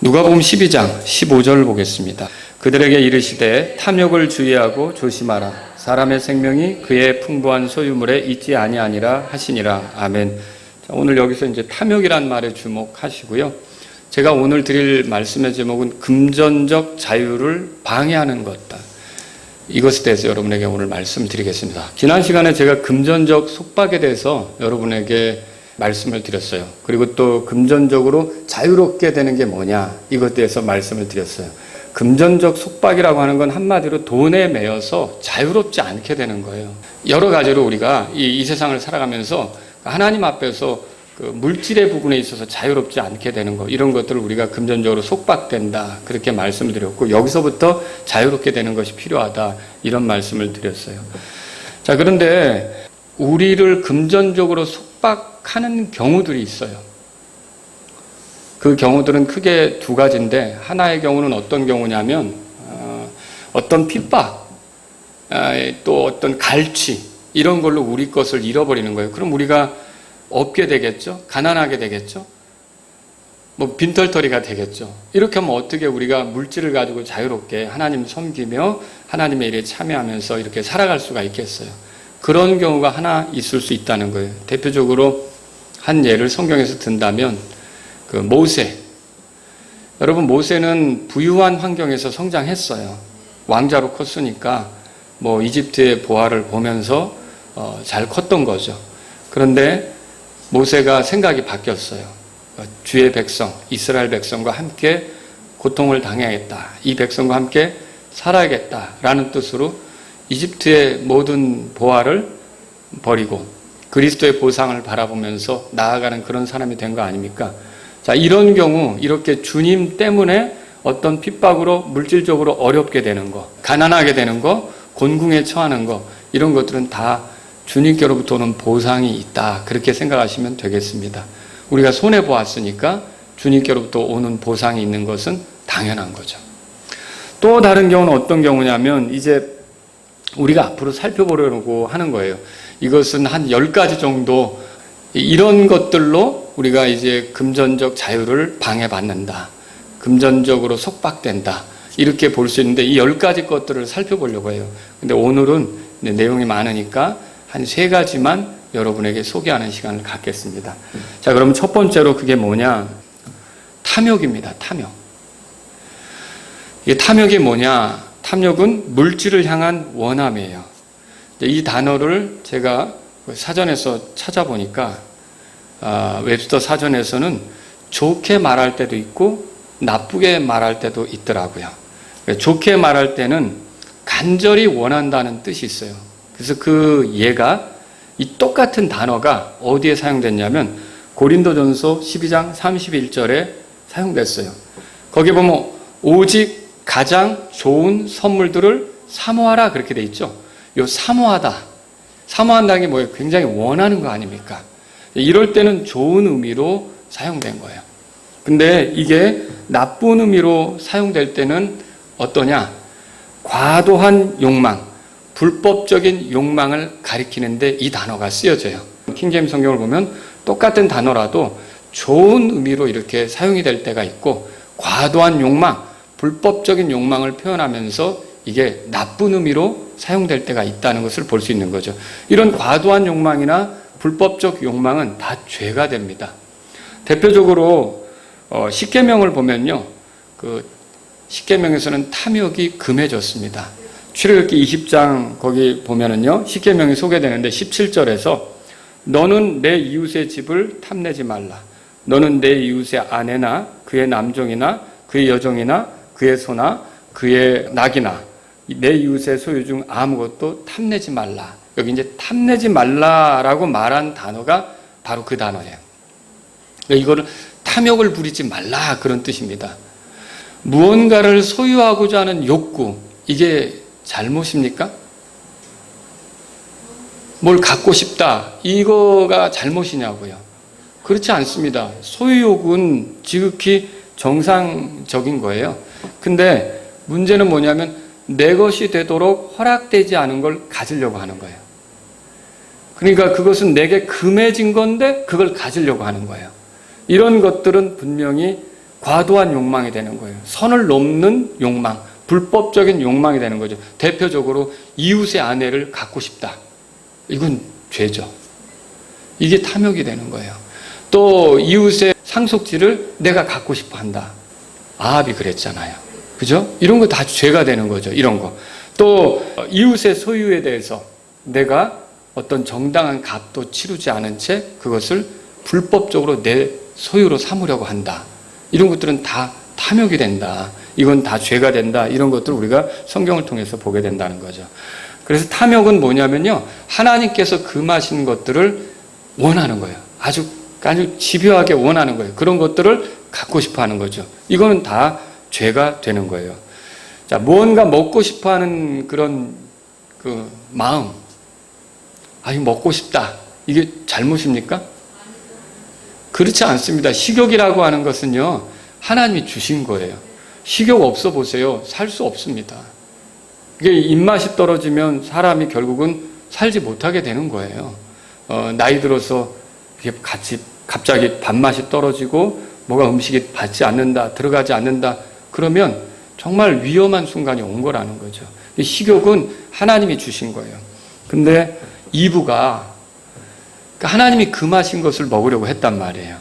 누가복음 12장 15절 보겠습니다. 그들에게 이르시되 탐욕을 주의하고 조심하라. 사람의 생명이 그의 풍부한 소유물에 있지 아니하니라 하시니라. 아멘. 자, 오늘 여기서 이제 탐욕이란 말에 주목하시고요. 제가 오늘 드릴 말씀의 제목은 금전적 자유를 방해하는 것다. 이것에 대해서 여러분에게 오늘 말씀드리겠습니다. 지난 시간에 제가 금전적 속박에 대해서 여러분에게 말씀을 드렸어요. 그리고 또 금전적으로 자유롭게 되는 게 뭐냐, 이것에 대해서 말씀을 드렸어요. 금전적 속박이라고 하는 건 한마디로 돈에 매여서 자유롭지 않게 되는 거예요. 여러 가지로 우리가 이 세상을 살아가면서 하나님 앞에서 그 물질의 부분에 있어서 자유롭지 않게 되는 것, 이런 것들을 우리가 금전적으로 속박된다, 그렇게 말씀을 드렸고, 여기서부터 자유롭게 되는 것이 필요하다, 이런 말씀을 드렸어요. 자, 그런데 우리를 금전적으로 속박하는 경우들이 있어요. 그 경우들은 크게 두 가지인데, 하나의 경우는 어떤 경우냐면 어떤 핍박, 또 어떤 갈취, 이런 걸로 우리 것을 잃어버리는 거예요. 그럼 우리가 없게 되겠죠? 가난하게 되겠죠? 뭐 빈털터리가 되겠죠? 이렇게 하면 어떻게 우리가 물질을 가지고 자유롭게 하나님 섬기며 하나님의 일에 참여하면서 이렇게 살아갈 수가 있겠어요? 그런 경우가 하나 있을 수 있다는 거예요. 대표적으로 한 예를 성경에서 든다면 그 모세. 여러분, 모세는 부유한 환경에서 성장했어요. 왕자로 컸으니까 뭐 이집트의 보화를 보면서 잘 컸던 거죠. 그런데 모세가 생각이 바뀌었어요. 주의 백성, 이스라엘 백성과 함께 고통을 당해야겠다. 이 백성과 함께 살아야겠다라는 뜻으로 이집트의 모든 보화를 버리고 그리스도의 보상을 바라보면서 나아가는 그런 사람이 된 거 아닙니까? 자, 이런 경우 이렇게 주님 때문에 어떤 핍박으로 물질적으로 어렵게 되는 거, 가난하게 되는 거, 곤궁에 처하는 거, 이런 것들은 다 주님께로부터 오는 보상이 있다, 그렇게 생각하시면 되겠습니다. 우리가 손해보았으니까 주님께로부터 오는 보상이 있는 것은 당연한 거죠. 또 다른 경우는 어떤 경우냐면 이제 우리가 앞으로 살펴보려고 하는 거예요. 이것은 한 10가지 정도, 이런 것들로 우리가 이제 금전적 자유를 방해받는다, 금전적으로 속박된다, 이렇게 볼 수 있는데 이 10가지 것들을 살펴보려고 해요. 근데 오늘은 내용이 많으니까 한 3가지만 여러분에게 소개하는 시간을 갖겠습니다. 자, 그럼 첫 번째로 그게 뭐냐? 탐욕입니다. 탐욕. 이게 탐욕이 뭐냐? 탐욕은 물질을 향한 원함이에요. 이 단어를 제가 사전에서 찾아보니까 웹스터 사전에서는 좋게 말할 때도 있고 나쁘게 말할 때도 있더라고요. 좋게 말할 때는 간절히 원한다는 뜻이 있어요. 그래서 그 예가, 이 똑같은 단어가 어디에 사용됐냐면 고린도전서 12장 31절에 사용됐어요. 거기 보면 오직 가장 좋은 선물들을 사모하라, 그렇게 돼 있죠. 요 사모하다, 사모한다는 게 뭐예요? 굉장히 원하는 거 아닙니까? 이럴 때는 좋은 의미로 사용된 거예요. 근데 이게 나쁜 의미로 사용될 때는 어떠냐? 과도한 욕망, 불법적인 욕망을 가리키는데 이 단어가 쓰여져요. 킹제임스 성경을 보면 똑같은 단어라도 좋은 의미로 이렇게 사용이 될 때가 있고, 과도한 욕망, 불법적인 욕망을 표현하면서 이게 나쁜 의미로 사용될 때가 있다는 것을 볼 수 있는 거죠. 이런 과도한 욕망이나 불법적 욕망은 다 죄가 됩니다. 대표적으로 십계명을 보면요, 그 십계명에서는 탐욕이 금해졌습니다. 출애굽기 20장 거기 보면은요, 십계명이 소개되는데 17절에서 너는 내 이웃의 집을 탐내지 말라. 너는 내 이웃의 아내나 그의 남종이나 그의 여종이나 그의 소나 그의 낙이나 내 이웃의 소유 중 아무것도 탐내지 말라. 여기 이제 탐내지 말라라고 말한 단어가 바로 그 단어예요. 이거를 탐욕을 부리지 말라, 그런 뜻입니다. 무언가를 소유하고자 하는 욕구, 이게 잘못입니까? 뭘 갖고 싶다, 이거가 잘못이냐고요? 그렇지 않습니다. 소유욕은 지극히 정상적인 거예요. 근데 문제는 뭐냐면 내 것이 되도록 허락되지 않은 걸 가지려고 하는 거예요. 그러니까 그것은 내게 금해진 건데 그걸 가지려고 하는 거예요. 이런 것들은 분명히 과도한 욕망이 되는 거예요. 선을 넘는 욕망, 불법적인 욕망이 되는 거죠. 대표적으로 이웃의 아내를 갖고 싶다. 이건 죄죠. 이게 탐욕이 되는 거예요. 또 이웃의 상속지를 내가 갖고 싶어 한다. 아합이 그랬잖아요. 그죠? 이런 거 다 죄가 되는 거죠. 이런 거. 또 이웃의 소유에 대해서 내가 어떤 정당한 값도 치르지 않은 채 그것을 불법적으로 내 소유로 삼으려고 한다. 이런 것들은 다 탐욕이 된다. 이건 다 죄가 된다. 이런 것들을 우리가 성경을 통해서 보게 된다는 거죠. 그래서 탐욕은 뭐냐면요, 하나님께서 금하신 것들을 원하는 거예요. 아주 집요하게 원하는 거예요. 그런 것들을 갖고 싶어 하는 거죠. 이거는 다 죄가 되는 거예요. 자, 무언가 먹고 싶어 하는 그런 그 마음. 이거 먹고 싶다. 이게 잘못입니까? 그렇지 않습니다. 식욕이라고 하는 것은요, 하나님이 주신 거예요. 식욕 없어 보세요. 살 수 없습니다. 이게 입맛이 떨어지면 사람이 결국은 살지 못하게 되는 거예요. 나이 들어서 갑자기 밥맛이 떨어지고 뭐가 음식이 받지 않는다, 들어가지 않는다. 그러면 정말 위험한 순간이 온 거라는 거죠. 식욕은 하나님이 주신 거예요. 근데 이브가 하나님이 금하신 것을 먹으려고 했단 말이에요.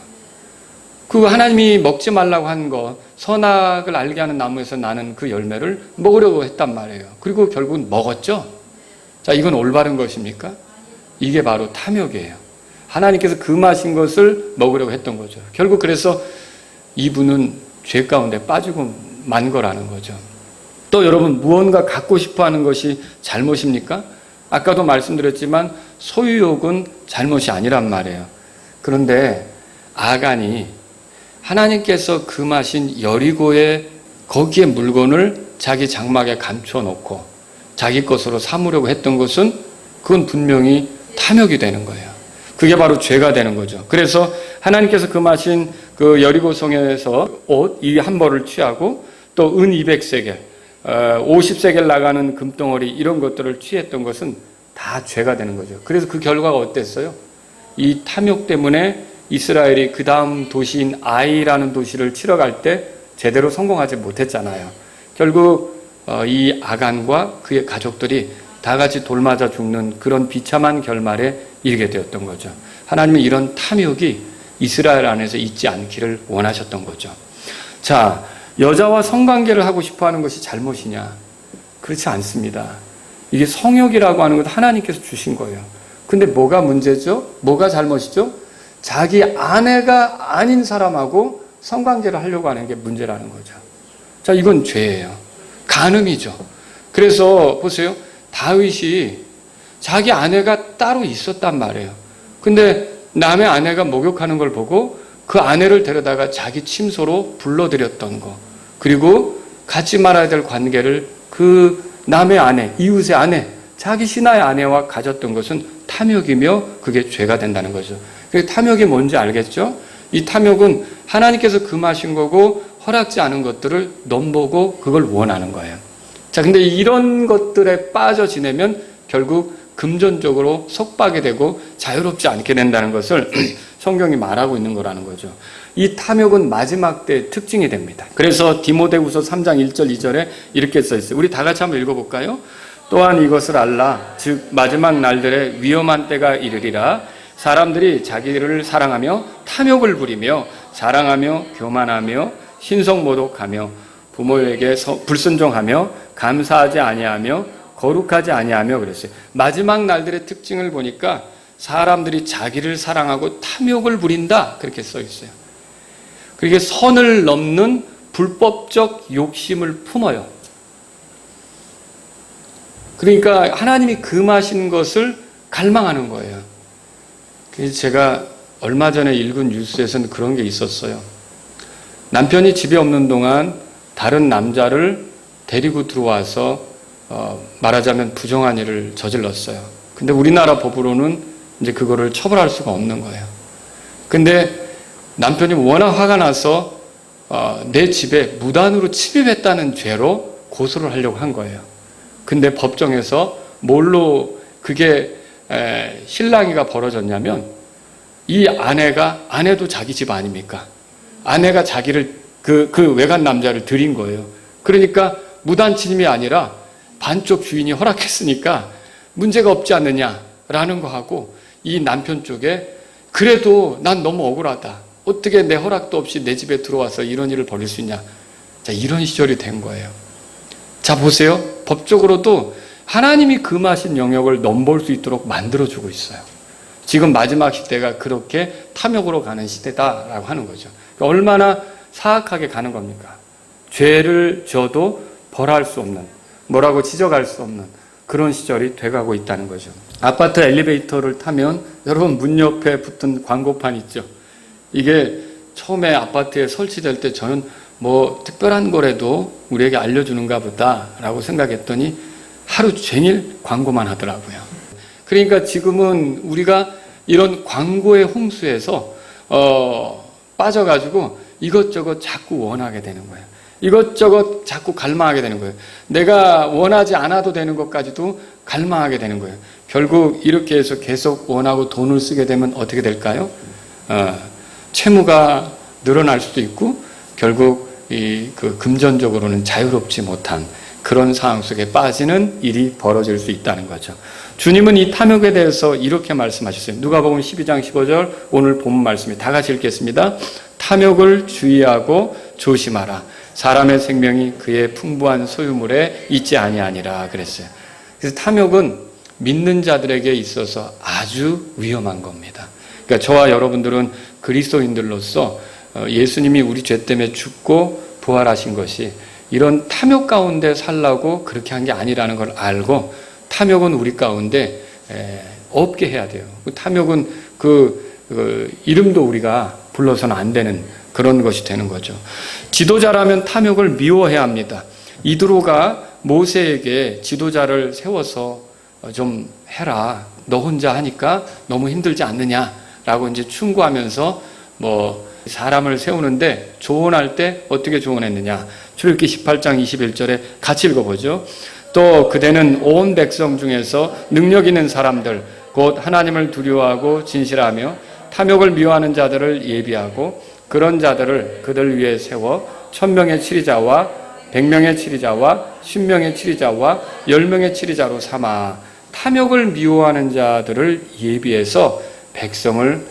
그 하나님이 먹지 말라고 한 것, 선악을 알게 하는 나무에서 나는 그 열매를 먹으려고 했단 말이에요. 그리고 결국은 먹었죠? 자, 이건 올바른 것입니까? 이게 바로 탐욕이에요. 하나님께서 금하신 것을 먹으려고 했던 거죠. 결국 그래서 이브는 죄 가운데 빠지고 만 거라는 거죠. 또 여러분, 무언가 갖고 싶어 하는 것이 잘못입니까? 아까도 말씀드렸지만 소유욕은 잘못이 아니란 말이에요. 그런데 아간이 하나님께서 금하신 여리고의 거기에 물건을 자기 장막에 감춰놓고 자기 것으로 삼으려고 했던 것은 그건 분명히 탐욕이 되는 거예요. 그게 바로 죄가 되는 거죠. 그래서 하나님께서 금하신 그 여리고성에서 옷 이 한 벌을 취하고 또 은 200세겔, 50세겔 나가는 금덩어리 이런 것들을 취했던 것은 다 죄가 되는 거죠. 그래서 그 결과가 어땠어요? 이 탐욕 때문에 이스라엘이 그 다음 도시인 아이라는 도시를 치러 갈 때 제대로 성공하지 못했잖아요. 결국 이 아간과 그의 가족들이 다 같이 돌맞아 죽는 그런 비참한 결말에 이르게 되었던 거죠. 하나님은 이런 탐욕이 이스라엘 안에서 있지 않기를 원하셨던 거죠. 자, 여자와 성관계를 하고 싶어 하는 것이 잘못이냐? 그렇지 않습니다. 이게 성욕이라고 하는 것 하나님께서 주신 거예요. 근데 뭐가 문제죠? 뭐가 잘못이죠? 자기 아내가 아닌 사람하고 성관계를 하려고 하는 게 문제라는 거죠. 자, 이건 죄예요. 간음이죠. 그래서 보세요. 다윗이 자기 아내가 따로 있었단 말이에요. 근데 남의 아내가 목욕하는 걸 보고 그 아내를 데려다가 자기 침소로 불러들였던 거. 그리고 갖지 말아야 될 관계를 그 남의 아내, 이웃의 아내, 자기 신하의 아내와 가졌던 것은 탐욕이며 그게 죄가 된다는 거죠. 탐욕이 뭔지 알겠죠? 이 탐욕은 하나님께서 금하신 거고 허락지 않은 것들을 넘보고 그걸 원하는 거예요. 자, 근데 이런 것들에 빠져 지내면 결국 금전적으로 속박이 되고 자유롭지 않게 된다는 것을 성경이 말하고 있는 거라는 거죠. 이 탐욕은 마지막 때의 특징이 됩니다. 그래서 디모데후서 3장 1절 2절에 이렇게 써 있어요. 우리 다 같이 한번 읽어볼까요? 또한 이것을 알라. 즉 마지막 날들에 위험한 때가 이르리라. 사람들이 자기를 사랑하며 탐욕을 부리며 자랑하며 교만하며 신성모독하며 부모에게 불순종하며 감사하지 아니하며 거룩하지 아니하며 그랬어요. 마지막 날들의 특징을 보니까 사람들이 자기를 사랑하고 탐욕을 부린다 그렇게 써 있어요. 그게 선을 넘는 불법적 욕심을 품어요. 그러니까 하나님이 금하신 것을 갈망하는 거예요. 그래서 제가 얼마 전에 읽은 뉴스에서는 그런 게 있었어요. 남편이 집에 없는 동안 다른 남자를 데리고 들어와서 말하자면 부정한 일을 저질렀어요. 근데 우리나라 법으로는 이제 그거를 처벌할 수가 없는 거예요. 근데 남편이 워낙 화가 나서 내 집에 무단으로 침입했다는 죄로 고소를 하려고 한 거예요. 근데 법정에서 뭘로 그게 실랑이가 벌어졌냐면 이 아내도 자기 집 아닙니까? 아내가 자기를 그 외간 남자를 들인 거예요. 그러니까 무단침입이 아니라 반쪽 주인이 허락했으니까 문제가 없지 않느냐라는 거하고, 이 남편 쪽에 그래도 난 너무 억울하다. 어떻게 내 허락도 없이 내 집에 들어와서 이런 일을 벌일 수 있냐. 자, 이런 시절이 된 거예요. 자, 보세요. 법적으로도 하나님이 금하신 영역을 넘볼 수 있도록 만들어주고 있어요. 지금 마지막 시대가 그렇게 탐욕으로 가는 시대다라고 하는 거죠. 얼마나 사악하게 가는 겁니까? 죄를 져도 벌할 수 없는, 뭐라고 지적할 수 없는 그런 시절이 돼가고 있다는 거죠. 아파트 엘리베이터를 타면 여러분 문 옆에 붙은 광고판 있죠. 이게 처음에 아파트에 설치될 때 저는 뭐 특별한 거라도 우리에게 알려주는가 보다라고 생각했더니 하루 종일 광고만 하더라고요. 그러니까 지금은 우리가 이런 광고의 홍수에서 빠져가지고 이것저것 자꾸 원하게 되는 거예요. 이것저것 자꾸 갈망하게 되는 거예요. 내가 원하지 않아도 되는 것까지도 갈망하게 되는 거예요. 결국 이렇게 해서 계속 원하고 돈을 쓰게 되면 어떻게 될까요? 채무가 늘어날 수도 있고, 결국 그 금전적으로는 자유롭지 못한 그런 상황 속에 빠지는 일이 벌어질 수 있다는 거죠. 주님은 이 탐욕에 대해서 이렇게 말씀하셨어요. 누가복음 12장 15절 오늘 본 말씀이 다 같이 읽겠습니다. 탐욕을 주의하고 조심하라. 사람의 생명이 그의 풍부한 소유물에 있지 아니하니라 그랬어요. 그래서 탐욕은 믿는 자들에게 있어서 아주 위험한 겁니다. 그러니까 저와 여러분들은 그리스도인들로서 예수님이 우리 죄 때문에 죽고 부활하신 것이 이런 탐욕 가운데 살라고 그렇게 한 게 아니라는 걸 알고, 탐욕은 우리 가운데 없게 해야 돼요. 탐욕은 그 이름도 우리가 불러서는 안 되는 그런 것이 되는 거죠. 지도자라면 탐욕을 미워해야 합니다. 이드로가 모세에게 지도자를 세워서 좀 해라. 너 혼자 하니까 너무 힘들지 않느냐라고 이제 충고하면서 뭐 사람을 세우는데 조언할 때 어떻게 조언했느냐. 출애굽기 18장 21절에 같이 읽어보죠. 또 그대는 온 백성 중에서 능력 있는 사람들 곧 하나님을 두려워하고 진실하며 탐욕을 미워하는 자들을 예비하고 그런 자들을 그들 위에 세워 1000명의 치리자와 100명의 치리자와 10명의 치리자와 10명의 치리자로 삼아 탐욕을 미워하는 자들을 예비해서 백성을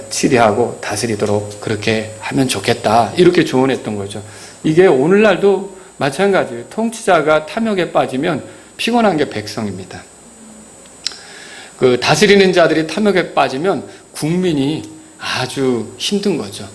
치리하고 다스리도록 그렇게 하면 좋겠다. 이렇게 조언했던 거죠. 이게 오늘날도 마찬가지예요. 통치자가 탐욕에 빠지면 피곤한 게 백성입니다. 그 다스리는 자들이 탐욕에 빠지면 국민이 아주 힘든 거죠.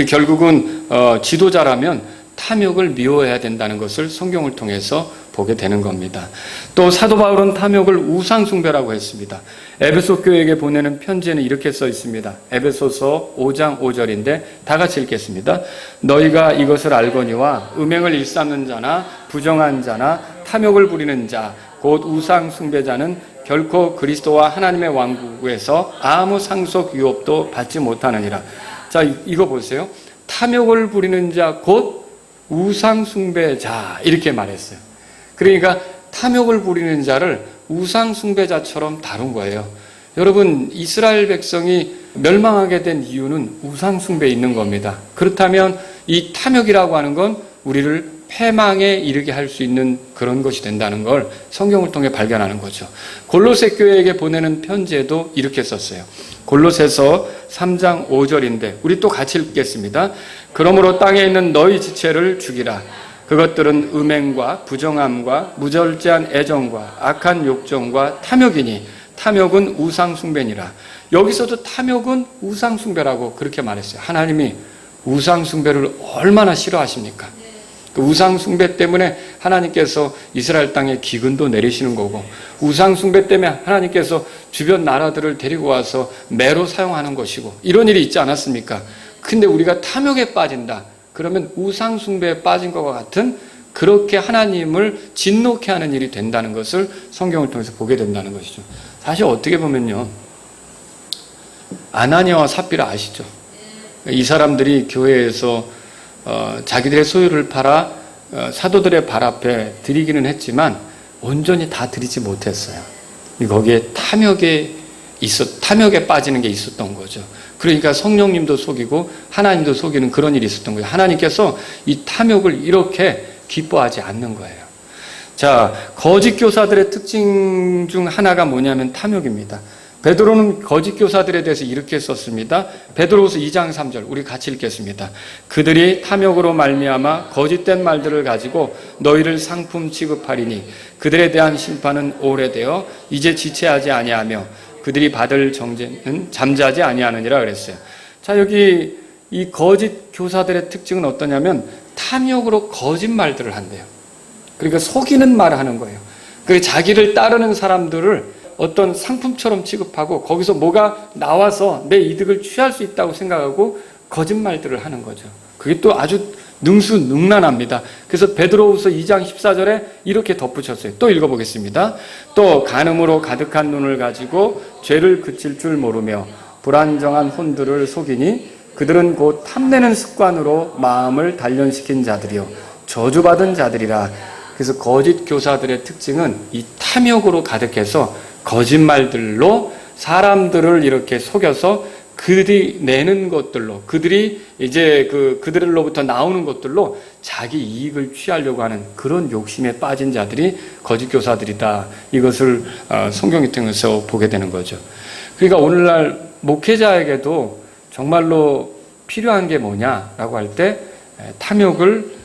결국은 지도자라면 탐욕을 미워해야 된다는 것을 성경을 통해서 보게 되는 겁니다. 또 사도 바울은 탐욕을 우상숭배라고 했습니다. 에베소 교회에게 보내는 편지에는 이렇게 써 있습니다. 에베소서 5장 5절인데 다 같이 읽겠습니다. 너희가 이것을 알거니와 음행을 일삼는 자나 부정한 자나 탐욕을 부리는 자 곧 우상숭배자는 결코 그리스도와 하나님의 왕국에서 아무 상속 유업도 받지 못하느니라. 자, 이거 보세요. 탐욕을 부리는 자 곧 우상숭배자 이렇게 말했어요. 그러니까 탐욕을 부리는 자를 우상숭배자처럼 다룬 거예요. 여러분, 이스라엘 백성이 멸망하게 된 이유는 우상숭배에 있는 겁니다. 그렇다면 이 탐욕이라고 하는 건 우리를 패망에 이르게 할 수 있는 그런 것이 된다는 걸 성경을 통해 발견하는 거죠. 골로새 교회에게 보내는 편지에도 이렇게 썼어요. 골로새서 3장 5절인데 우리 또 같이 읽겠습니다. 그러므로 땅에 있는 너희 지체를 죽이라. 그것들은 음행과 부정함과 무절제한 애정과 악한 욕정과 탐욕이니 탐욕은 우상숭배니라. 여기서도 탐욕은 우상숭배라고 그렇게 말했어요. 하나님이 우상숭배를 얼마나 싫어하십니까? 그 우상숭배 때문에 하나님께서 이스라엘 땅에 기근도 내리시는 거고, 우상숭배 때문에 하나님께서 주변 나라들을 데리고 와서 매로 사용하는 것이고, 이런 일이 있지 않았습니까? 근데 우리가 탐욕에 빠진다. 그러면 우상숭배에 빠진 것과 같은 그렇게 하나님을 진노케 하는 일이 된다는 것을 성경을 통해서 보게 된다는 것이죠. 사실 어떻게 보면요, 아나니아와 삽비라 아시죠? 이 사람들이 교회에서 자기들의 소유를 팔아 사도들의 발 앞에 드리기는 했지만 온전히 다 드리지 못했어요. 거기에 탐욕에 빠지는 게 있었던 거죠. 그러니까 성령님도 속이고 하나님도 속이는 그런 일이 있었던 거예요. 하나님께서 이 탐욕을 이렇게 기뻐하지 않는 거예요. 자, 거짓 교사들의 특징 중 하나가 뭐냐면 탐욕입니다. 베드로는 거짓 교사들에 대해서 이렇게 썼습니다. 베드로후서 2장 3절 우리 같이 읽겠습니다. 그들이 탐욕으로 말미암아 거짓된 말들을 가지고 너희를 상품 취급하리니 그들에 대한 심판은 오래되어 이제 지체하지 아니하며 그들이 받을 정죄는 잠자지 아니하느니라 그랬어요. 자, 여기 이 거짓 교사들의 특징은 어떠냐면 탐욕으로 거짓말들을 한대요. 그러니까 속이는 말을 하는 거예요. 그 자기를 따르는 사람들을 어떤 상품처럼 취급하고 거기서 뭐가 나와서 내 이득을 취할 수 있다고 생각하고 거짓말들을 하는 거죠. 그게 또 아주 능수능란합니다. 그래서 베드로후서 2장 14절에 이렇게 덧붙였어요. 또 읽어보겠습니다. 또 간음으로 가득한 눈을 가지고 죄를 그칠 줄 모르며 불안정한 혼들을 속이니 그들은 곧 탐내는 습관으로 마음을 단련시킨 자들이요 저주받은 자들이라. 그래서 거짓 교사들의 특징은 이 탐욕으로 가득해서 거짓말들로 사람들을 이렇게 속여서 그들이 내는 것들로, 그들이 이제 그들로부터 나오는 것들로 자기 이익을 취하려고 하는 그런 욕심에 빠진 자들이 거짓 교사들이다. 이것을 성경을 통해서 보게 되는 거죠. 그러니까 오늘날 목회자에게도 정말로 필요한 게 뭐냐라고 할 때 탐욕을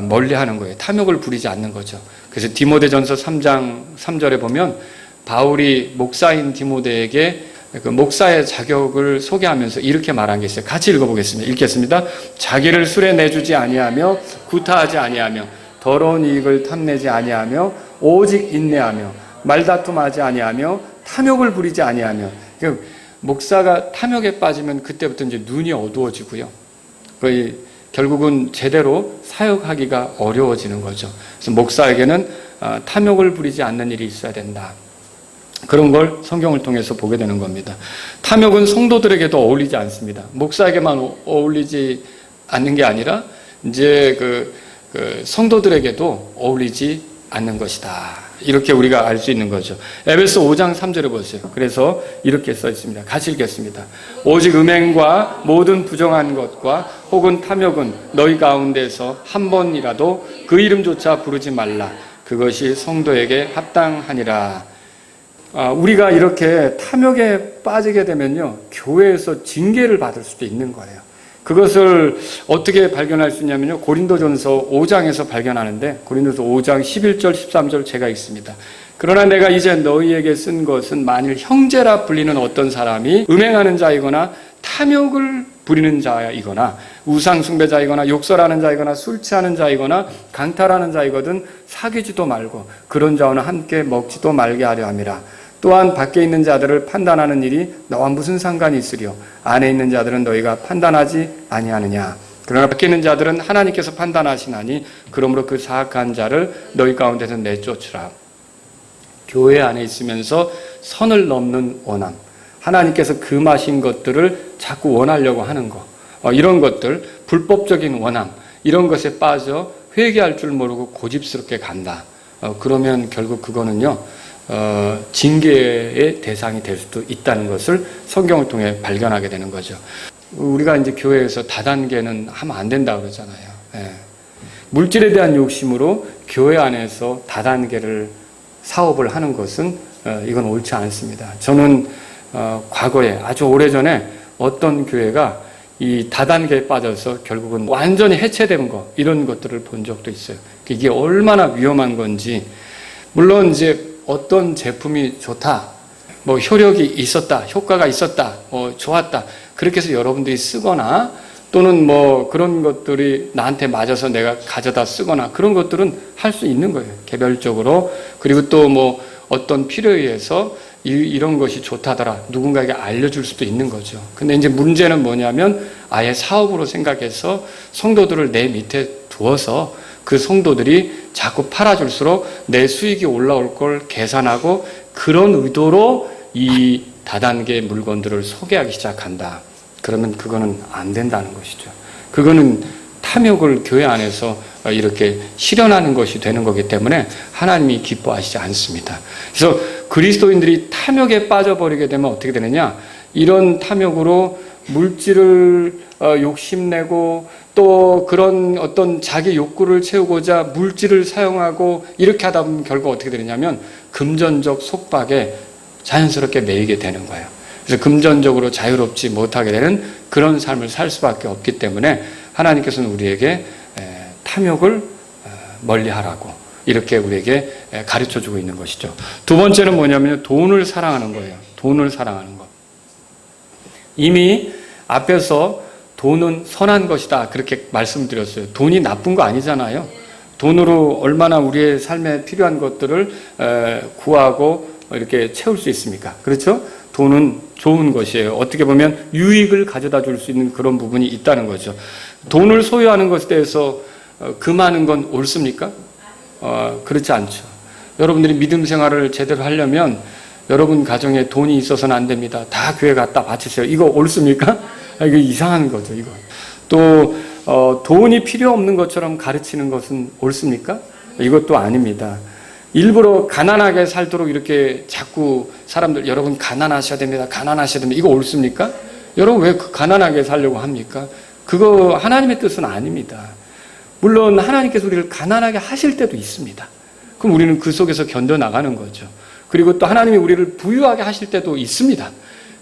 멀리하는 거예요. 탐욕을 부리지 않는 거죠. 그래서 디모데전서 3장 3절에 보면 바울이 목사인 디모데에게 그 목사의 자격을 소개하면서 이렇게 말한 게 있어요. 같이 읽어보겠습니다. 읽겠습니다. 자기를 술에 내주지 아니하며 구타하지 아니하며 더러운 이익을 탐내지 아니하며 오직 인내하며 말다툼하지 아니하며 탐욕을 부리지 아니하며. 그러니까 목사가 탐욕에 빠지면 그때부터 이제 눈이 어두워지고요. 거의 결국은 제대로 사역하기가 어려워지는 거죠. 그래서 목사에게는 탐욕을 부리지 않는 일이 있어야 된다. 그런 걸 성경을 통해서 보게 되는 겁니다. 탐욕은 성도들에게도 어울리지 않습니다. 목사에게만 어울리지 않는 게 아니라 이제 성도들에게도 어울리지 않는 것이다. 이렇게 우리가 알 수 있는 거죠. 에베소 5장 3절에 보세요. 그래서 이렇게 써 있습니다. 같이 읽겠습니다. 오직 음행과 모든 부정한 것과 혹은 탐욕은 너희 가운데서 한 번이라도 그 이름조차 부르지 말라. 그것이 성도에게 합당하니라. 우리가 이렇게 탐욕에 빠지게 되면요, 교회에서 징계를 받을 수도 있는 거예요. 그것을 어떻게 발견할 수 있냐면요, 고린도전서 5장에서 발견하는데, 고린도전서 5장 11절 13절 제가 읽습니다. 그러나 내가 이제 너희에게 쓴 것은 만일 형제라 불리는 어떤 사람이 음행하는 자이거나 탐욕을 부리는 자이거나 우상 숭배자이거나 욕설하는 자이거나 술 취하는 자이거나 강탈하는 자이거든 사귀지도 말고 그런 자와는 함께 먹지도 말게 하려 함이라. 또한 밖에 있는 자들을 판단하는 일이 너와 무슨 상관이 있으리요? 안에 있는 자들은 너희가 판단하지 아니하느냐? 그러나 밖에 있는 자들은 하나님께서 판단하시나니 그러므로 그 사악한 자를 너희 가운데서 내쫓으라. 교회 안에 있으면서 선을 넘는 원함, 하나님께서 금하신 것들을 자꾸 원하려고 하는 것, 이런 것들, 불법적인 원함, 이런 것에 빠져 회개할 줄 모르고 고집스럽게 간다. 그러면 결국 그거는요, 징계의 대상이 될 수도 있다는 것을 성경을 통해 발견하게 되는 거죠. 우리가 이제 교회에서 다단계는 하면 안 된다고 그러잖아요. 예. 물질에 대한 욕심으로 교회 안에서 다단계를 사업을 하는 것은 이건 옳지 않습니다. 저는 과거에 아주 오래전에 어떤 교회가 이 다단계에 빠져서 결국은 완전히 해체되는 거, 이런 것들을 본 적도 있어요. 이게 얼마나 위험한 건지. 물론 이제 어떤 제품이 좋다, 뭐 효력이 있었다, 효과가 있었다, 좋았다, 그렇게 해서 여러분들이 쓰거나 또는 뭐 그런 것들이 나한테 맞아서 내가 가져다 쓰거나 그런 것들은 할 수 있는 거예요, 개별적으로. 그리고 또 뭐 어떤 필요에 의해서 이런 것이 좋다더라 누군가에게 알려줄 수도 있는 거죠. 근데 이제 문제는 뭐냐면 아예 사업으로 생각해서 성도들을 내 밑에 두어서 그 성도들이 자꾸 팔아줄수록 내 수익이 올라올 걸 계산하고 그런 의도로 이 다단계 물건들을 소개하기 시작한다. 그러면 그거는 안 된다는 것이죠. 그거는 탐욕을 교회 안에서 이렇게 실현하는 것이 되는 거기 때문에 하나님이 기뻐하시지 않습니다. 그래서 그리스도인들이 탐욕에 빠져버리게 되면 어떻게 되느냐? 이런 탐욕으로 물질을 욕심내고 또 그런 어떤 자기 욕구를 채우고자 물질을 사용하고 이렇게 하다 보면 결국 어떻게 되느냐면 금전적 속박에 자연스럽게 매이게 되는 거예요. 그래서 금전적으로 자유롭지 못하게 되는 그런 삶을 살 수밖에 없기 때문에 하나님께서는 우리에게 탐욕을 멀리하라고 이렇게 우리에게 가르쳐주고 있는 것이죠. 두 번째는 뭐냐면 돈을 사랑하는 거예요. 돈을 사랑하는 것. 이미 앞에서 돈은 선한 것이다 그렇게 말씀드렸어요. 돈이 나쁜 거 아니잖아요. 돈으로 얼마나 우리의 삶에 필요한 것들을 구하고 이렇게 채울 수 있습니까? 그렇죠? 돈은 좋은 것이에요. 어떻게 보면 유익을 가져다 줄 수 있는 그런 부분이 있다는 거죠. 돈을 소유하는 것에 대해서 금하는 건 옳습니까? 그렇지 않죠. 여러분들이 믿음 생활을 제대로 하려면 여러분 가정에 돈이 있어서는 안 됩니다. 다 교회 갖다 바치세요. 이거 옳습니까? 이거 이상한 거죠, 이거. 또 돈이 필요 없는 것처럼 가르치는 것은 옳습니까? 이것도 아닙니다. 일부러 가난하게 살도록 이렇게 자꾸 사람들 여러분 가난하셔야 됩니다. 가난하셔야 됩니다. 이거 옳습니까? 여러분 왜 가난하게 살려고 합니까? 그거 하나님의 뜻은 아닙니다. 물론 하나님께서 우리를 가난하게 하실 때도 있습니다. 그럼 우리는 그 속에서 견뎌나가는 거죠. 그리고 또 하나님이 우리를 부유하게 하실 때도 있습니다.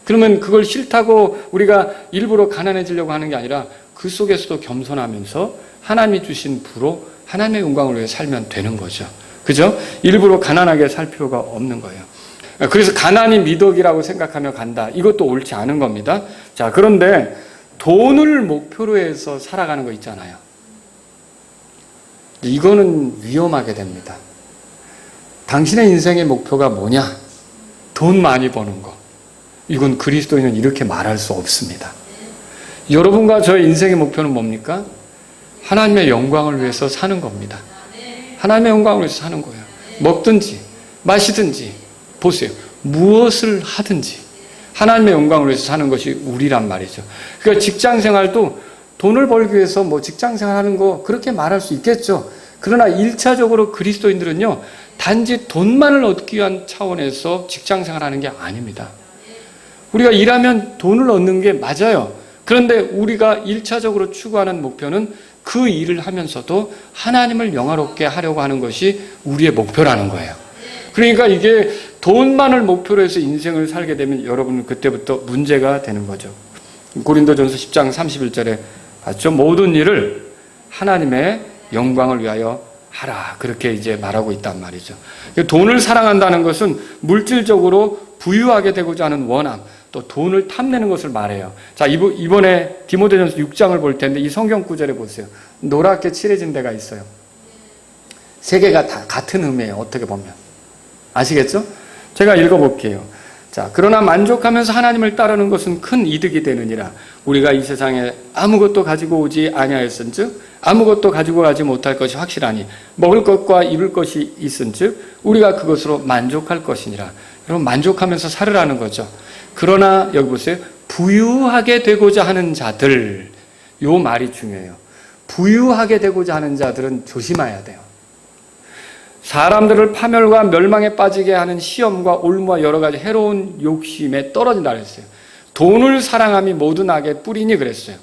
그러면 그걸 싫다고 우리가 일부러 가난해지려고 하는 게 아니라 그 속에서도 겸손하면서 하나님이 주신 부로 하나님의 영광을 위해 살면 되는 거죠. 그죠? 일부러 가난하게 살 필요가 없는 거예요. 그래서 가난이 미덕이라고 생각하며 간다. 이것도 옳지 않은 겁니다. 자, 그런데 돈을 목표로 해서 살아가는 거 있잖아요. 이거는 위험하게 됩니다. 당신의 인생의 목표가 뭐냐? 돈 많이 버는 거. 이건 그리스도인은 이렇게 말할 수 없습니다. 여러분과 저의 인생의 목표는 뭡니까? 하나님의 영광을 위해서 사는 겁니다. 하나님의 영광을 위해서 사는 거예요. 먹든지 마시든지 보세요. 무엇을 하든지 하나님의 영광을 위해서 사는 것이 우리란 말이죠. 그러니까 직장 생활도 돈을 벌기 위해서 뭐 직장 생활하는 거 그렇게 말할 수 있겠죠. 그러나 1차적으로 그리스도인들은요. 단지 돈만을 얻기 위한 차원에서 직장 생활하는 게 아닙니다. 우리가 일하면 돈을 얻는 게 맞아요. 그런데 우리가 1차적으로 추구하는 목표는 그 일을 하면서도 하나님을 영화롭게 하려고 하는 것이 우리의 목표라는 거예요. 그러니까 이게 돈만을 목표로 해서 인생을 살게 되면 여러분은 그때부터 문제가 되는 거죠. 고린도전서 10장 31절에 봤죠? 모든 일을 하나님의 영광을 위하여 하라. 그렇게 이제 말하고 있단 말이죠. 돈을 사랑한다는 것은 물질적으로 부유하게 되고자 하는 원함, 또 돈을 탐내는 것을 말해요. 자, 이번에 디모데전서 6장을 볼 텐데 이 성경 구절에 보세요. 노랗게 칠해진 데가 있어요. 세 개가 다 같은 의미예요. 어떻게 보면. 아시겠죠? 제가 읽어볼게요. 자, 그러나 만족하면서 하나님을 따르는 것은 큰 이득이 되느니라. 우리가 이 세상에 아무것도 가지고 오지 아니하였은즉 아무것도 가지고 가지 못할 것이 확실하니 먹을 것과 입을 것이 있은즉 우리가 그것으로 만족할 것이니라. 여러분 만족하면서 살으라는 거죠. 그러나 여기 보세요. 부유하게 되고자 하는 자들, 요 말이 중요해요. 부유하게 되고자 하는 자들은 조심해야 돼요. 사람들을 파멸과 멸망에 빠지게 하는 시험과 올무와 여러 가지 해로운 욕심에 떨어진다 그랬어요. 돈을 사랑함이 모든 악의 뿌리니 그랬어요.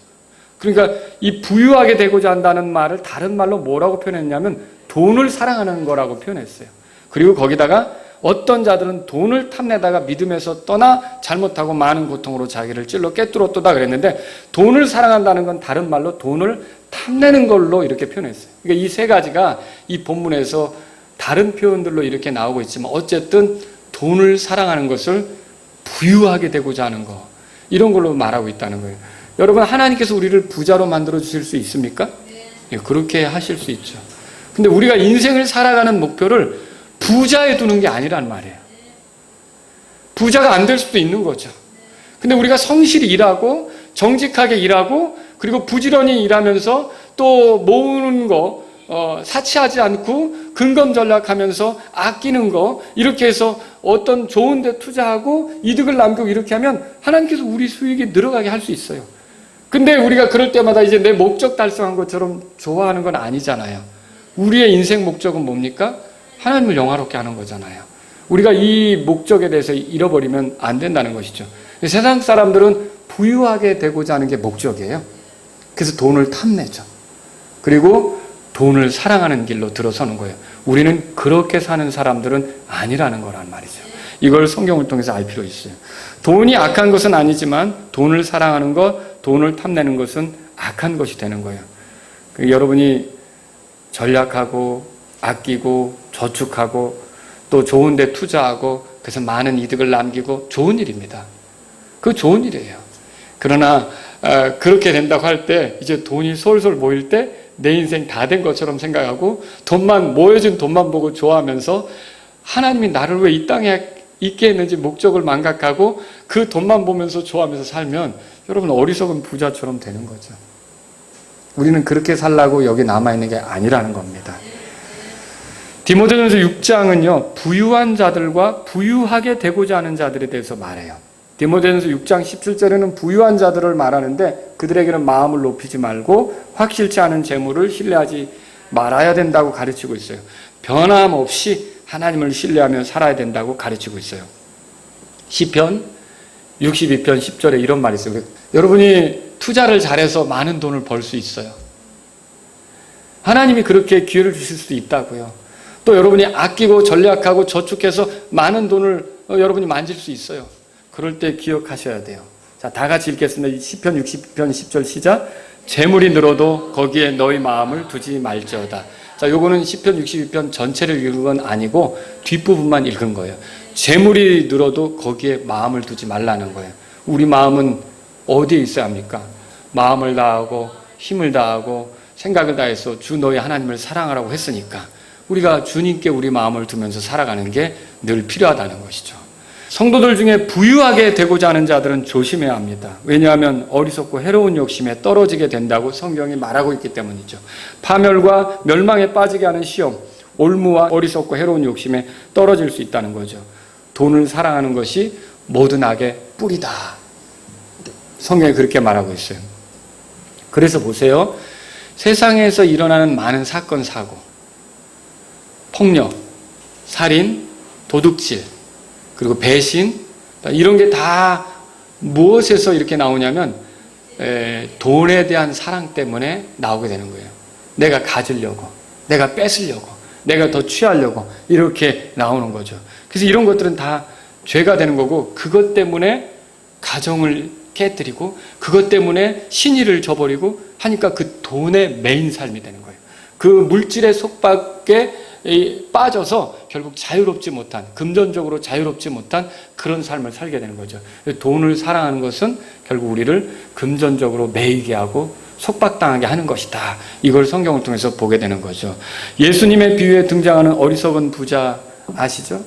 그러니까 이 부유하게 되고자 한다는 말을 다른 말로 뭐라고 표현했냐면 돈을 사랑하는 거라고 표현했어요. 그리고 거기다가 어떤 자들은 돈을 탐내다가 믿음에서 떠나 잘못하고 많은 고통으로 자기를 찔러 꿰뚫었도다 그랬는데 돈을 사랑한다는 건 다른 말로 돈을 탐내는 걸로 이렇게 표현했어요. 그러니까 이 세 가지가 이 본문에서 다른 표현들로 이렇게 나오고 있지만 어쨌든 돈을 사랑하는 것을 부유하게 되고자 하는 거 이런 걸로 말하고 있다는 거예요. 여러분 하나님께서 우리를 부자로 만들어 주실 수 있습니까? 예, 그렇게 하실 수 있죠. 근데 우리가 인생을 살아가는 목표를 부자에 두는 게 아니란 말이에요. 부자가 안 될 수도 있는 거죠. 근데 우리가 성실히 일하고 정직하게 일하고 그리고 부지런히 일하면서 또 모으는 거 사치하지 않고 근검전략하면서 아끼는 거 이렇게 해서 어떤 좋은 데 투자하고 이득을 남기고 이렇게 하면 하나님께서 우리 수익이 늘어가게 할 수 있어요. 근데 우리가 그럴 때마다 이제 내 목적 달성한 것처럼 좋아하는 건 아니잖아요. 우리의 인생 목적은 뭡니까? 하나님을 영화롭게 하는 거잖아요. 우리가 이 목적에 대해서 잃어버리면 안 된다는 것이죠. 세상 사람들은 부유하게 되고자 하는 게 목적이에요. 그래서 돈을 탐내죠. 그리고 돈을 사랑하는 길로 들어서는 거예요. 우리는 그렇게 사는 사람들은 아니라는 거란 말이죠. 이걸 성경을 통해서 알 필요 있어요. 돈이 악한 것은 아니지만 돈을 사랑하는 것, 돈을 탐내는 것은 악한 것이 되는 거예요. 여러분이 전략하고 아끼고 저축하고 또 좋은 데 투자하고 그래서 많은 이득을 남기고 좋은 일입니다. 그거 좋은 일이에요. 그러나 그렇게 된다고 할 때 이제 돈이 솔솔 모일 때 내 인생 다 된 것처럼 생각하고 돈만 모여진 돈만 보고 좋아하면서 하나님이 나를 왜 이 땅에 있게 했는지 목적을 망각하고 그 돈만 보면서 좋아하면서 살면 여러분 어리석은 부자처럼 되는 거죠. 우리는 그렇게 살라고 여기 남아있는 게 아니라는 겁니다. 디모데전서 6장은요, 부유한 자들과 부유하게 되고자 하는 자들에 대해서 말해요. 디모데전서 6장 17절에는 부유한 자들을 말하는데 그들에게는 마음을 높이지 말고 확실치 않은 재물을 신뢰하지 말아야 된다고 가르치고 있어요. 변함없이 하나님을 신뢰하며 살아야 된다고 가르치고 있어요. 시편 62편 10절에 이런 말이 있어요. 여러분이 투자를 잘해서 많은 돈을 벌 수 있어요. 하나님이 그렇게 기회를 주실 수도 있다고요. 또 여러분이 아끼고 전략하고 저축해서 많은 돈을 여러분이 만질 수 있어요. 그럴 때 기억하셔야 돼요. 자, 다 같이 읽겠습니다. 시편 60편 10절 시작. 재물이 늘어도 거기에 너희 마음을 두지 말지어다. 자, 요거는 시편 62편 전체를 읽은 건 아니고 뒷부분만 읽은 거예요. 재물이 늘어도 거기에 마음을 두지 말라는 거예요. 우리 마음은 어디에 있어야 합니까? 마음을 다하고 힘을 다하고 생각을 다해서 주 너희 하나님을 사랑하라고 했으니까 우리가 주님께 우리 마음을 두면서 살아가는 게 늘 필요하다는 것이죠. 성도들 중에 부유하게 되고자 하는 자들은 조심해야 합니다. 왜냐하면 어리석고 해로운 욕심에 떨어지게 된다고 성경이 말하고 있기 때문이죠. 파멸과 멸망에 빠지게 하는 시험, 올무와 어리석고 해로운 욕심에 떨어질 수 있다는 거죠. 돈을 사랑하는 것이 모든 악의 뿌리다. 성경이 그렇게 말하고 있어요. 그래서 보세요. 세상에서 일어나는 많은 사건, 사고, 폭력, 살인, 도둑질, 그리고 배신, 이런 게 다 무엇에서 이렇게 나오냐면 돈에 대한 사랑 때문에 나오게 되는 거예요. 내가 가지려고, 내가 뺏으려고, 내가 더 취하려고 이렇게 나오는 거죠. 그래서 이런 것들은 다 죄가 되는 거고 그것 때문에 가정을 깨뜨리고 그것 때문에 신의를 저버리고 하니까 그 돈에 매인 삶이 되는 거예요. 그 물질의 속박에 빠져서 결국 자유롭지 못한, 금전적으로 자유롭지 못한 그런 삶을 살게 되는 거죠. 돈을 사랑하는 것은 결국 우리를 금전적으로 매이게 하고 속박당하게 하는 것이다. 이걸 성경을 통해서 보게 되는 거죠. 예수님의 비유에 등장하는 어리석은 부자 아시죠?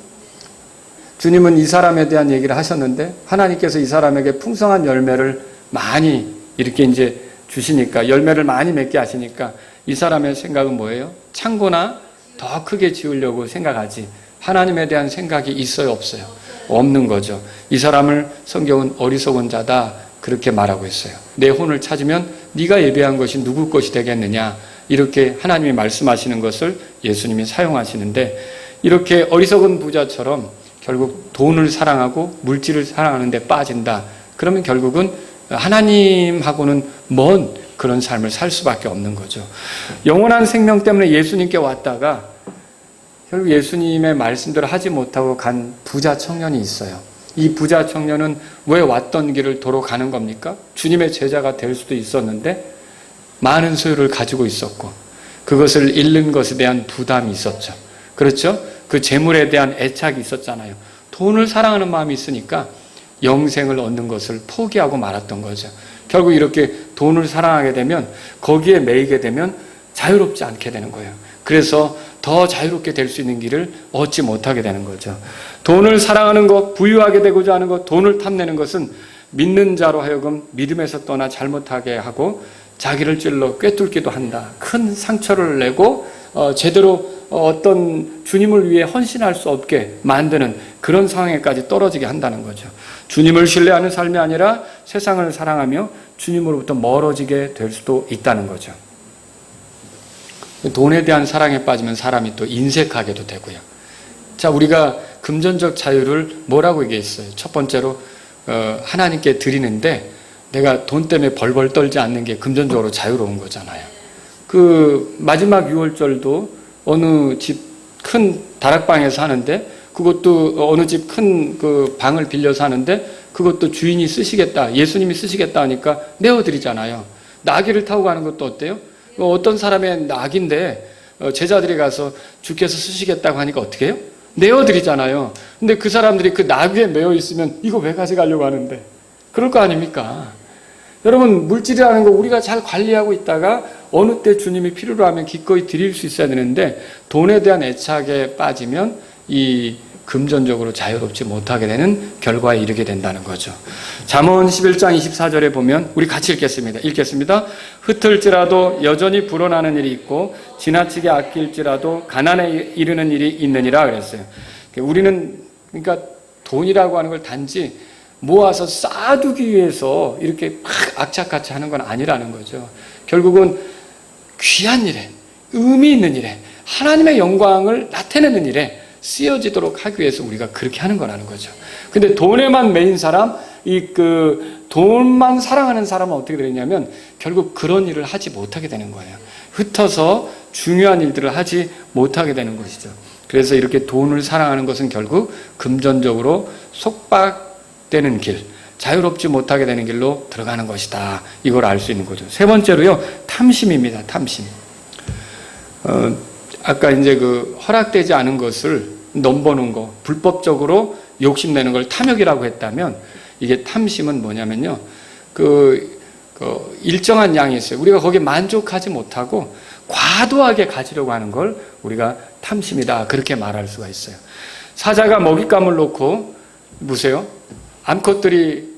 주님은 이 사람에 대한 얘기를 하셨는데 하나님께서 이 사람에게 풍성한 열매를 많이 이렇게 이제 주시니까 열매를 많이 맺게 하시니까 이 사람의 생각은 뭐예요? 창고나 더 크게 지으려고 생각하지 하나님에 대한 생각이 있어요, 없어요? 없는 거죠. 이 사람을 성경은 어리석은 자다 그렇게 말하고 있어요. 내 혼을 찾으면 네가 예배한 것이 누구 것이 되겠느냐 이렇게 하나님이 말씀하시는 것을 예수님이 사용하시는데 이렇게 어리석은 부자처럼 결국 돈을 사랑하고 물질을 사랑하는 데 빠진다. 그러면 결국은 하나님하고는 먼 그런 삶을 살 수밖에 없는 거죠. 영원한 생명 때문에 예수님께 왔다가 결국 예수님의 말씀대로 하지 못하고 간 부자 청년이 있어요. 이 부자 청년은 왜 왔던 길을 도로 가는 겁니까? 주님의 제자가 될 수도 있었는데 많은 소유를 가지고 있었고 그것을 잃는 것에 대한 부담이 있었죠. 그렇죠? 그 재물에 대한 애착이 있었잖아요. 돈을 사랑하는 마음이 있으니까 영생을 얻는 것을 포기하고 말았던 거죠. 결국 이렇게 돈을 사랑하게 되면 거기에 매이게 되면 자유롭지 않게 되는 거예요. 그래서 더 자유롭게 될 수 있는 길을 얻지 못하게 되는 거죠. 돈을 사랑하는 것, 부유하게 되고자 하는 것, 돈을 탐내는 것은 믿는 자로 하여금 믿음에서 떠나 잘못하게 하고 자기를 찔러 꿰뚫기도 한다. 큰 상처를 내고 제대로 어떤 주님을 위해 헌신할 수 없게 만드는 그런 상황에까지 떨어지게 한다는 거죠. 주님을 신뢰하는 삶이 아니라 세상을 사랑하며 주님으로부터 멀어지게 될 수도 있다는 거죠. 돈에 대한 사랑에 빠지면 사람이 또 인색하게도 되고요. 자, 우리가 금전적 자유를 뭐라고 얘기했어요? 첫 번째로 하나님께 드리는데 내가 돈 때문에 벌벌 떨지 않는 게 금전적으로 자유로운 거잖아요. 그 마지막 유월절도 어느 집 큰 다락방에서 하는데, 그것도 어느 집 큰 그 방을 빌려서 하는데, 그것도 주인이 쓰시겠다, 예수님이 쓰시겠다 하니까 내어드리잖아요. 나귀를 타고 가는 것도 어때요? 어떤 사람의 나귀인데 제자들이 가서 주께서 쓰시겠다고 하니까 어떻게 해요? 내어드리잖아요. 근데 그 사람들이 그 나귀에 매여 있으면 이거 왜 가져가려고 하는데? 그럴 거 아닙니까? 여러분, 물질이라는 거 우리가 잘 관리하고 있다가 어느 때 주님이 필요로 하면 기꺼이 드릴 수 있어야 되는데, 돈에 대한 애착에 빠지면 이 금전적으로 자유롭지 못하게 되는 결과에 이르게 된다는 거죠. 잠언 11장 24절에 보면, 우리 같이 읽겠습니다. 흩을지라도 여전히 불어나는 일이 있고 지나치게 아낄지라도 가난에 이르는 일이 있느니라 그랬어요. 우리는 그러니까 돈이라고 하는 걸 단지 모아서 쌓아두기 위해서 이렇게 막 악착같이 하는 건 아니라는 거죠. 결국은 귀한 일에, 의미 있는 일에, 하나님의 영광을 나타내는 일에 쓰여지도록 하기 위해서 우리가 그렇게 하는 거라는 거죠. 근데 돈에만 매인 사람, 돈만 사랑하는 사람은 어떻게 되냐면 결국 그런 일을 하지 못하게 되는 거예요. 흩어서 중요한 일들을 하지 못하게 되는 것이죠. 그래서 이렇게 돈을 사랑하는 것은 결국 금전적으로 속박되는 길, 자유롭지 못하게 되는 길로 들어가는 것이다. 이걸 알 수 있는 거죠. 세 번째로요, 탐심입니다. 탐심. 아까 이제 그 허락되지 않은 것을 넘보는 거, 불법적으로 욕심내는 걸 탐욕이라고 했다면, 이게 탐심은 뭐냐면요, 일정한 양이 있어요. 우리가 거기에 만족하지 못하고 과도하게 가지려고 하는 걸 우리가 탐심이다, 그렇게 말할 수가 있어요. 사자가 먹잇감을 놓고, 보세요, 암컷들이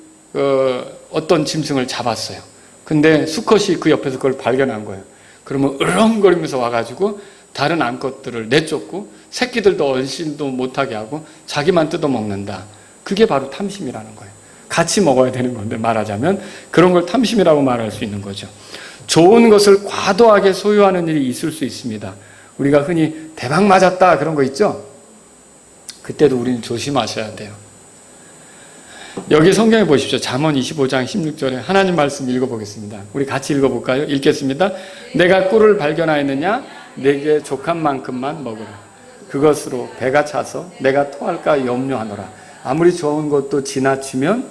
어떤 짐승을 잡았어요. 근데 수컷이 그 옆에서 그걸 발견한 거예요. 그러면 으렁거리면서 와가지고 다른 암컷들을 내쫓고 새끼들도 얼씬도 못하게 하고 자기만 뜯어먹는다. 그게 바로 탐심이라는 거예요. 같이 먹어야 되는 건데, 말하자면 그런 걸 탐심이라고 말할 수 있는 거죠. 좋은 것을 과도하게 소유하는 일이 있을 수 있습니다. 우리가 흔히 대박 맞았다 그런 거 있죠? 그때도 우리는 조심하셔야 돼요. 여기 성경에 보십시오. 잠언 25장 16절에 하나님 말씀 읽어보겠습니다. 우리 같이 읽어볼까요? 읽겠습니다. 내가 꿀을 발견하였느냐? 내게 족한 만큼만 먹으라. 그것으로 배가 차서 내가 토할까 염려하노라. 아무리 좋은 것도 지나치면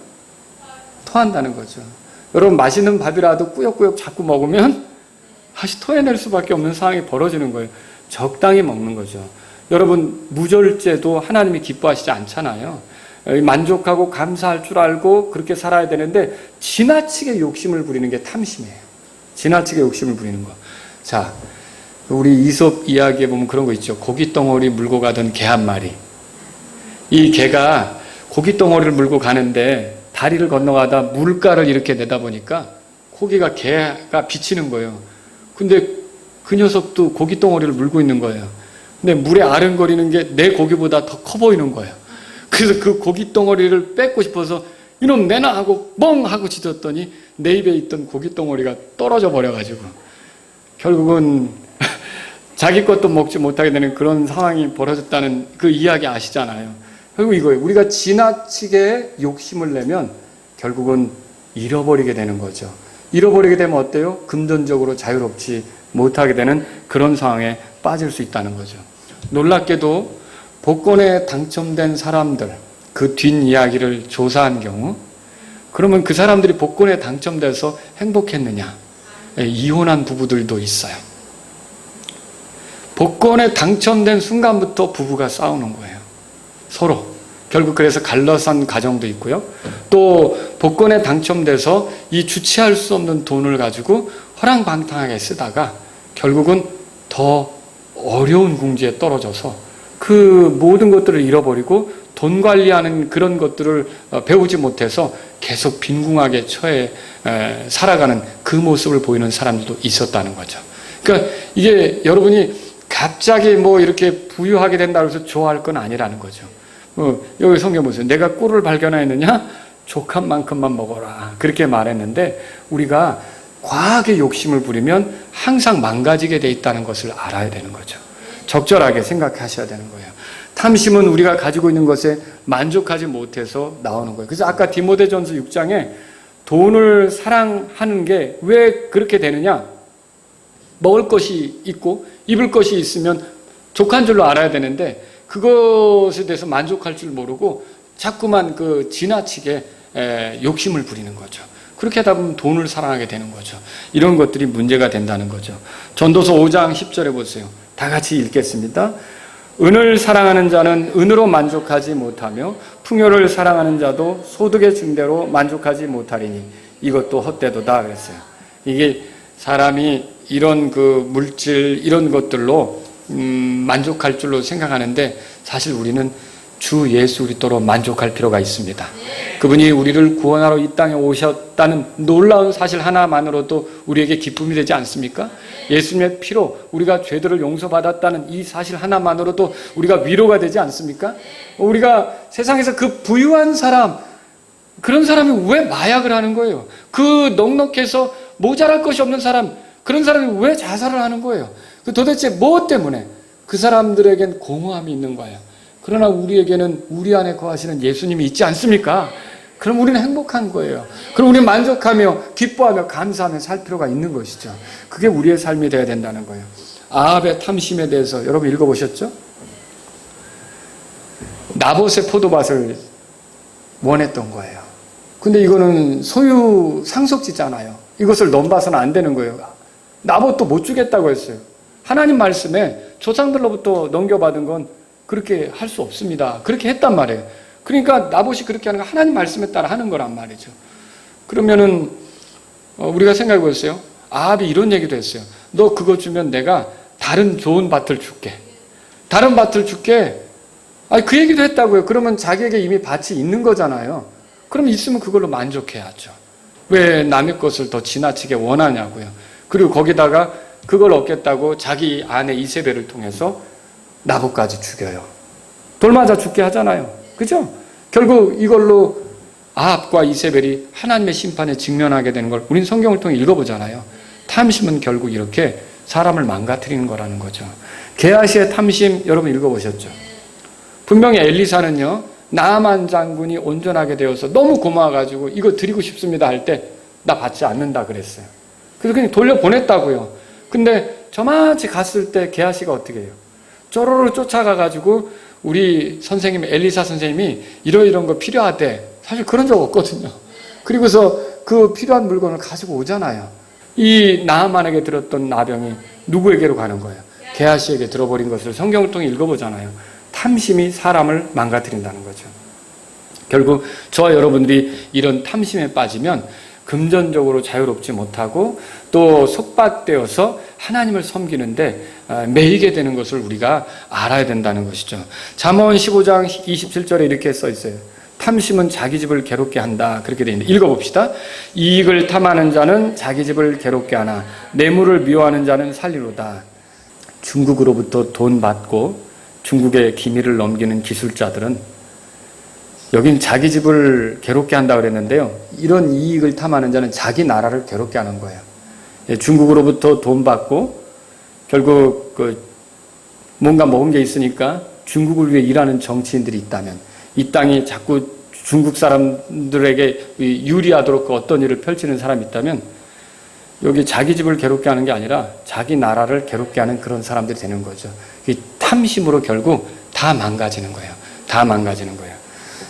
토한다는 거죠. 여러분, 맛있는 밥이라도 꾸역꾸역 자꾸 먹으면 다시 토해낼 수밖에 없는 상황이 벌어지는 거예요. 적당히 먹는 거죠. 여러분, 무절제도 하나님이 기뻐하시지 않잖아요. 만족하고 감사할 줄 알고 그렇게 살아야 되는데 지나치게 욕심을 부리는 게 탐심이에요. 지나치게 욕심을 부리는 거. 자, 우리 이솝 이야기에 보면 그런 거 있죠. 고깃덩어리 물고 가던 개 한 마리. 이 개가 고깃덩어리를 물고 가는데 다리를 건너가다 물가를 이렇게 내다보니까 고기가 개가 비치는 거예요. 근데 그 녀석도 고깃덩어리를 물고 있는 거예요. 근데 물에 아른거리는 게 내 고기보다 더 커 보이는 거예요. 그래서 그 고깃덩어리를 뺏고 싶어서 이놈 내놔 하고 뻥 하고 짖었더니 내 입에 있던 고깃덩어리가 떨어져 버려가지고 결국은 자기 것도 먹지 못하게 되는 그런 상황이 벌어졌다는 그 이야기 아시잖아요. 결국 이거예요. 우리가 지나치게 욕심을 내면 결국은 잃어버리게 되는 거죠. 잃어버리게 되면 어때요? 금전적으로 자유롭지 못하게 되는 그런 상황에 빠질 수 있다는 거죠. 놀랍게도 복권에 당첨된 사람들, 그 뒷이야기를 조사한 경우, 그러면 그 사람들이 복권에 당첨돼서 행복했느냐? 이혼한 부부들도 있어요. 복권에 당첨된 순간부터 부부가 싸우는 거예요. 서로. 결국 그래서 갈라선 가정도 있고요. 또 복권에 당첨돼서 이 주체할 수 없는 돈을 가지고 허랑방탕하게 쓰다가 결국은 더 어려운 궁지에 떨어져서 그 모든 것들을 잃어버리고 돈 관리하는 그런 것들을 배우지 못해서 계속 빈궁하게 처해 살아가는 그 모습을 보이는 사람들도 있었다는 거죠. 그러니까 이게 여러분이 갑자기 뭐 이렇게 부유하게 된다고 해서 좋아할 건 아니라는 거죠. 여기 성경 보세요. 내가 꿀을 발견하였느냐? 족한 만큼만 먹어라. 그렇게 말했는데 우리가 과하게 욕심을 부리면 항상 망가지게 돼 있다는 것을 알아야 되는 거죠. 적절하게 생각하셔야 되는 거예요. 탐심은 우리가 가지고 있는 것에 만족하지 못해서 나오는 거예요. 그래서 아까 디모데전서 6장에 돈을 사랑하는 게 왜 그렇게 되느냐? 먹을 것이 있고 입을 것이 있으면 족한 줄로 알아야 되는데 그것에 대해서 만족할 줄 모르고 자꾸만 그 지나치게 욕심을 부리는 거죠. 그렇게 하다 보면 돈을 사랑하게 되는 거죠. 이런 것들이 문제가 된다는 거죠. 전도서 5장 10절에 보세요. 다 같이 읽겠습니다. 은을 사랑하는 자는 은으로 만족하지 못하며 풍요를 사랑하는 자도 소득의 증대로 만족하지 못하리니 이것도 헛되도다 그랬어요. 이게 사람이 이런 그 물질 이런 것들로 만족할 줄로 생각하는데 사실 우리는 주 예수 그리스도로 만족할 필요가 있습니다. 그분이 우리를 구원하러 이 땅에 오셨다는 놀라운 사실 하나만으로도 우리에게 기쁨이 되지 않습니까? 예수님의 피로 우리가 죄들을 용서받았다는 이 사실 하나만으로도 우리가 위로가 되지 않습니까? 우리가 세상에서 그 부유한 사람, 그런 사람이 왜 마약을 하는 거예요? 그 넉넉해서 모자랄 것이 없는 사람, 그런 사람이 왜 자살을 하는 거예요? 그 도대체 무엇 때문에? 그 사람들에겐 공허함이 있는 거예요. 그러나 우리에게는 우리 안에 거하시는 예수님이 있지 않습니까? 그럼 우리는 행복한 거예요. 그럼 우리는 만족하며 기뻐하며 감사하며 살 필요가 있는 것이죠. 그게 우리의 삶이 되어야 된다는 거예요. 아합의 탐심에 대해서 여러분 읽어보셨죠? 나봇의 포도밭을 원했던 거예요. 근데 이거는 소유 상속지잖아요. 이것을 넘봐서는 안 되는 거예요. 나봇도 못 주겠다고 했어요. 하나님 말씀에 조상들로부터 넘겨받은 건 그렇게 할 수 없습니다. 그렇게 했단 말이에요. 그러니까 나봇이 그렇게 하는 건 하나님 말씀에 따라 하는 거란 말이죠. 그러면은 우리가 생각해 보세요. 아합이 이런 얘기도 했어요. 너 그거 주면 내가 다른 좋은 밭을 줄게. 다른 밭을 줄게. 아니 그 얘기도 했다고요. 그러면 자기에게 이미 밭이 있는 거잖아요. 그럼 있으면 그걸로 만족해야죠. 왜 남의 것을 더 지나치게 원하냐고요. 그리고 거기다가 그걸 얻겠다고 자기 아내 이세벨을 통해서 나봇까지 죽여요. 돌맞아 죽게 하잖아요. 그죠? 결국 이걸로 아합과 이세벨이 하나님의 심판에 직면하게 되는 걸 우린 성경을 통해 읽어보잖아요. 탐심은 결국 이렇게 사람을 망가뜨리는 거라는 거죠. 게하시의 탐심 여러분 읽어보셨죠? 분명히 엘리사는요. 나아만 장군이 온전하게 되어서 너무 고마워가지고 이거 드리고 싶습니다 할 때 나 받지 않는다 그랬어요. 그래서 그냥 돌려보냈다고요. 근데 저마치 갔을 때 게하시가 어떻게 해요? 쪼로로 쫓아가가지고 우리 선생님 엘리사 선생님이 이런 거 필요하대. 사실 그런 적 없거든요. 그리고서 그 필요한 물건을 가지고 오잖아요. 이 나아만에게 들었던 나병이 누구에게로 가는 거예요? 게하시에게 들어버린 것을 성경을 통해 읽어보잖아요. 탐심이 사람을 망가뜨린다는 거죠. 결국 저와 여러분들이 이런 탐심에 빠지면 금전적으로 자유롭지 못하고 또 속박되어서 하나님을 섬기는데 매이게 되는 것을 우리가 알아야 된다는 것이죠. 잠언 15장 27절에 이렇게 써 있어요. 탐심은 자기 집을 괴롭게 한다. 그렇게 되어 있는데 읽어봅시다. 이익을 탐하는 자는 자기 집을 괴롭게 하나 뇌물을 미워하는 자는 살리로다. 중국으로부터 돈 받고 중국의 기밀을 넘기는 기술자들은 여긴 자기 집을 괴롭게 한다고 그랬는데요. 이런 이익을 탐하는 자는 자기 나라를 괴롭게 하는 거예요. 중국으로부터 돈 받고 결국 뭔가 먹은 게 있으니까 중국을 위해 일하는 정치인들이 있다면 이 땅이 자꾸 중국 사람들에게 유리하도록 어떤 일을 펼치는 사람이 있다면 여기 자기 집을 괴롭게 하는 게 아니라 자기 나라를 괴롭게 하는 그런 사람들이 되는 거죠. 이 탐심으로 결국 다 망가지는 거예요. 다 망가지는 거예요.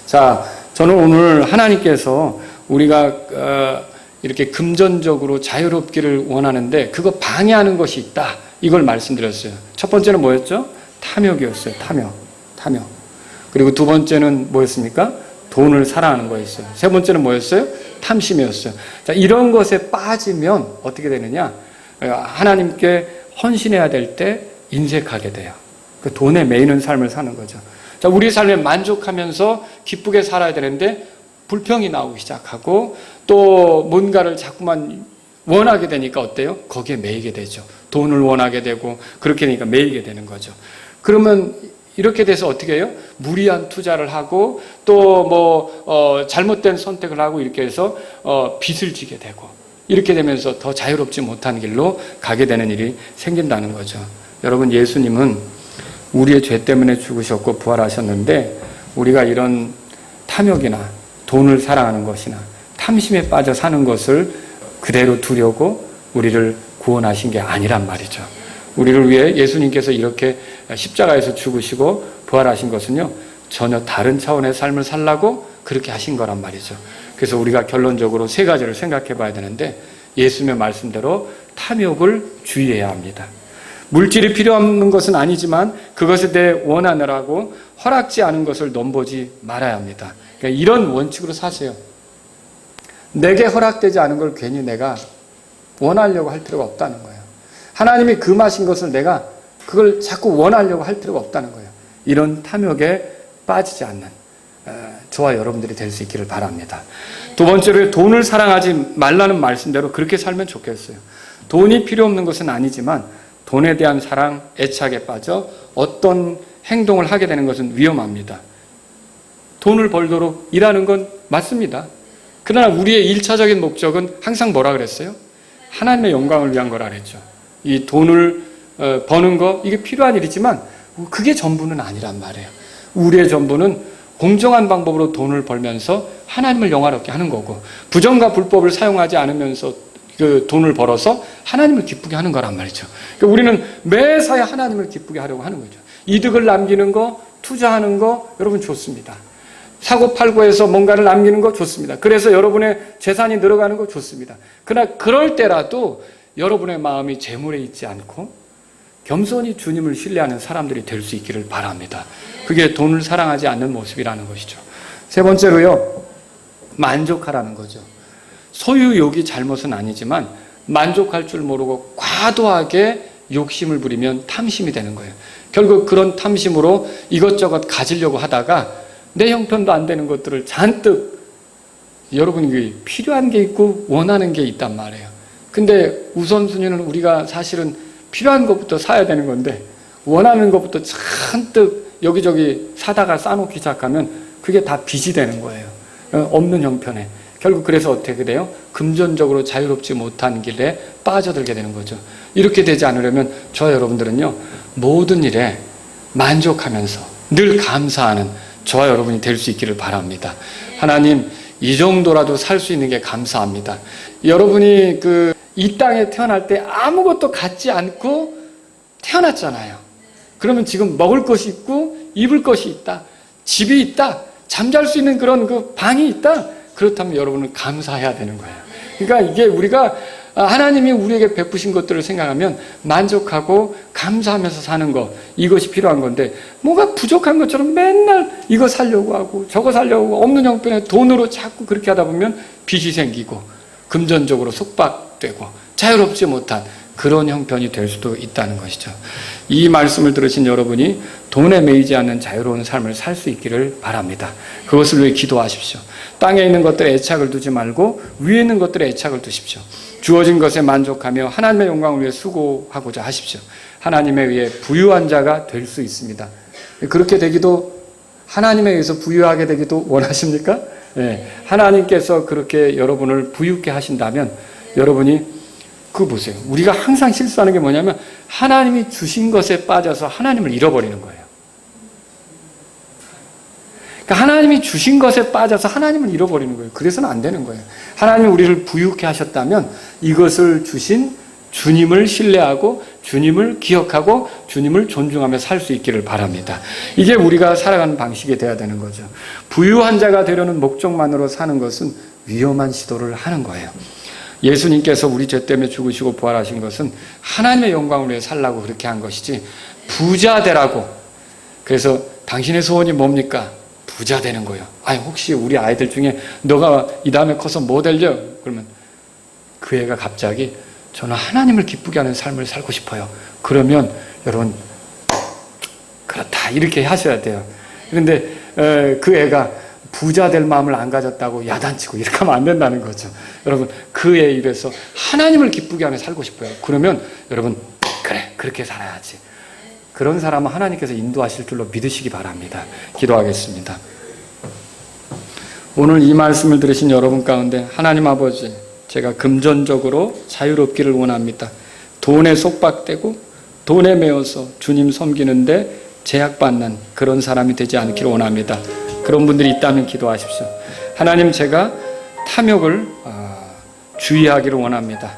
자, 저는 오늘 하나님께서 우리가 이렇게 금전적으로 자유롭기를 원하는데 그거 방해하는 것이 있다. 이걸 말씀드렸어요. 첫 번째는 뭐였죠? 탐욕이었어요. 탐욕. 그리고 두 번째는 뭐였습니까? 돈을 사랑하는 거였어요. 세 번째는 뭐였어요? 탐심이었어요. 자, 이런 것에 빠지면 어떻게 되느냐? 하나님께 헌신해야 될 때 인색하게 돼요. 그 돈에 매이는 삶을 사는 거죠. 자, 우리 삶에 만족하면서 기쁘게 살아야 되는데 불평이 나오기 시작하고 또 뭔가를 자꾸만 원하게 되니까 어때요? 거기에 매이게 되죠. 돈을 원하게 되고 그렇게 되니까 매이게 되는 거죠. 그러면 이렇게 돼서 어떻게 해요? 무리한 투자를 하고 또 잘못된 선택을 하고 이렇게 해서 빚을 지게 되고 이렇게 되면서 더 자유롭지 못한 길로 가게 되는 일이 생긴다는 거죠. 여러분, 예수님은 우리의 죄 때문에 죽으셨고 부활하셨는데 우리가 이런 탐욕이나 돈을 사랑하는 것이나 탐심에 빠져 사는 것을 그대로 두려고 우리를 구원하신 게 아니란 말이죠. 우리를 위해 예수님께서 이렇게 십자가에서 죽으시고 부활하신 것은요, 전혀 다른 차원의 삶을 살라고 그렇게 하신 거란 말이죠. 그래서 우리가 결론적으로 세 가지를 생각해 봐야 되는데, 예수님의 말씀대로 탐욕을 주의해야 합니다. 물질이 필요 없는 것은 아니지만 그것에 대해 원하느라고 허락지 않은 것을 넘보지 말아야 합니다. 그러니까 이런 원칙으로 사세요. 내게 허락되지 않은 걸 괜히 내가 원하려고 할 필요가 없다는 거예요. 하나님이 금하신 것을 내가 그걸 자꾸 원하려고 할 필요가 없다는 거예요. 이런 탐욕에 빠지지 않는 저와 여러분들이 될 수 있기를 바랍니다. 두 번째로, 돈을 사랑하지 말라는 말씀대로 그렇게 살면 좋겠어요. 돈이 필요 없는 것은 아니지만 돈에 대한 사랑, 애착에 빠져 어떤 행동을 하게 되는 것은 위험합니다. 돈을 벌도록 일하는 건 맞습니다. 그러나 우리의 1차적인 목적은 항상 뭐라 그랬어요? 하나님의 영광을 위한 거라 그랬죠. 이 돈을 버는 거, 이게 필요한 일이지만 그게 전부는 아니란 말이에요. 우리의 전부는 공정한 방법으로 돈을 벌면서 하나님을 영화롭게 하는 거고, 부정과 불법을 사용하지 않으면서 그 돈을 벌어서 하나님을 기쁘게 하는 거란 말이죠. 그러니까 우리는 매사에 하나님을 기쁘게 하려고 하는 거죠. 이득을 남기는 거, 투자하는 거, 여러분 좋습니다. 사고팔고해서 뭔가를 남기는 거 좋습니다. 그래서 여러분의 재산이 늘어가는 거 좋습니다. 그러나 그럴 때라도 여러분의 마음이 재물에 있지 않고 겸손히 주님을 신뢰하는 사람들이 될 수 있기를 바랍니다. 그게 돈을 사랑하지 않는 모습이라는 것이죠. 세 번째로요, 만족하라는 거죠. 소유욕이 잘못은 아니지만 만족할 줄 모르고 과도하게 욕심을 부리면 탐심이 되는 거예요. 결국 그런 탐심으로 이것저것 가지려고 하다가 내 형편도 안 되는 것들을 잔뜩, 여러분이 필요한 게 있고 원하는 게 있단 말이에요. 근데 우선순위는 우리가 사실은 필요한 것부터 사야 되는 건데 원하는 것부터 잔뜩 여기저기 사다가 싸놓기 시작하면 그게 다 빚이 되는 거예요. 없는 형편에. 결국 그래서 어떻게 돼요? 금전적으로 자유롭지 못한 길에 빠져들게 되는 거죠. 이렇게 되지 않으려면 저와 여러분들은요, 모든 일에 만족하면서 늘 감사하는 저와 여러분이 될 수 있기를 바랍니다. 하나님, 이 정도라도 살 수 있는 게 감사합니다. 여러분이 이 땅에 태어날 때 아무것도 갖지 않고 태어났잖아요. 그러면 지금 먹을 것이 있고 입을 것이 있다, 집이 있다, 잠잘 수 있는 그런 방이 있다. 그렇다면 여러분은 감사해야 되는 거예요. 그러니까 이게 우리가 하나님이 우리에게 베푸신 것들을 생각하면 만족하고 감사하면서 사는 것, 이것이 필요한 건데, 뭔가 부족한 것처럼 맨날 이거 살려고 하고 저거 살려고 하고 없는 형편에 돈으로 자꾸 그렇게 하다 보면 빚이 생기고 금전적으로 속박되고 자유롭지 못한 그런 형편이 될 수도 있다는 것이죠. 이 말씀을 들으신 여러분이 돈에 매이지 않는 자유로운 삶을 살 수 있기를 바랍니다. 그것을 위해 기도하십시오. 땅에 있는 것들에 애착을 두지 말고 위에 있는 것들에 애착을 두십시오. 주어진 것에 만족하며 하나님의 영광을 위해 수고하고자 하십시오. 하나님에 의해 부유한 자가 될 수 있습니다. 그렇게 되기도, 하나님에 의해서 부유하게 되기도 원하십니까? 네. 하나님께서 그렇게 여러분을 부유케 하신다면 여러분이 보세요. 우리가 항상 실수하는 게 뭐냐면 하나님이 주신 것에 빠져서 하나님을 잃어버리는 거예요. 그러니까 하나님이 주신 것에 빠져서 하나님을 잃어버리는 거예요. 그래서는 안 되는 거예요. 하나님이 우리를 부유케 하셨다면 이것을 주신 주님을 신뢰하고 주님을 기억하고 주님을 존중하며 살 수 있기를 바랍니다. 이게 우리가 살아가는 방식이 돼야 되는 거죠. 부유한 자가 되려는 목적만으로 사는 것은 위험한 시도를 하는 거예요. 예수님께서 우리 죄 때문에 죽으시고 부활하신 것은 하나님의 영광을 위해 살라고 그렇게 한 것이지 부자 되라고. 그래서 당신의 소원이 뭡니까? 부자 되는 거예요. 아니, 혹시 우리 아이들 중에 너가 이 다음에 커서 뭐 되려? 그러면 그 애가 갑자기 저는 하나님을 기쁘게 하는 삶을 살고 싶어요. 그러면 여러분, 그렇다, 이렇게 하셔야 돼요. 그런데 그 애가 부자 될 마음을 안 가졌다고 야단치고 이렇게 하면 안 된다는 거죠. 여러분, 그 애 입에서 하나님을 기쁘게 하며 살고 싶어요. 그러면 여러분, 그래, 그렇게 살아야지. 그런 사람은 하나님께서 인도하실 줄로 믿으시기 바랍니다. 기도하겠습니다. 오늘 이 말씀을 들으신 여러분 가운데 하나님 아버지, 제가 금전적으로 자유롭기를 원합니다. 돈에 속박되고 돈에 매여서 주님 섬기는데 제약받는 그런 사람이 되지 않기를 원합니다. 그런 분들이 있다면 기도하십시오. 하나님, 제가 탐욕을 주의하기를 원합니다.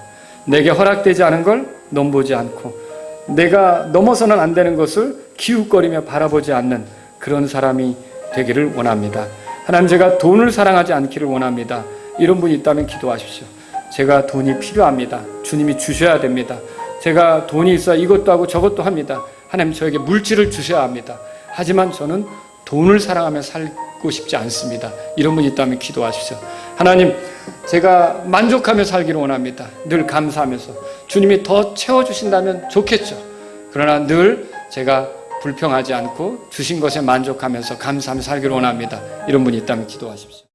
내게 허락되지 않은 걸 넘보지 않고 내가 넘어서는 안 되는 것을 기웃거리며 바라보지 않는 그런 사람이 되기를 원합니다. 하나님, 제가 돈을 사랑하지 않기를 원합니다. 이런 분이 있다면 기도하십시오. 제가 돈이 필요합니다. 주님이 주셔야 됩니다. 제가 돈이 있어야 이것도 하고 저것도 합니다. 하나님, 저에게 물질을 주셔야 합니다. 하지만 저는 돈을 사랑하며 살고 싶지 않습니다. 이런 분이 있다면 기도하십시오. 하나님, 제가 만족하며 살기를 원합니다. 늘 감사하면서 주님이 더 채워주신다면 좋겠죠. 그러나 늘 제가 불평하지 않고 주신 것에 만족하면서 감사하며 살기를 원합니다. 이런 분이 있다면 기도하십시오.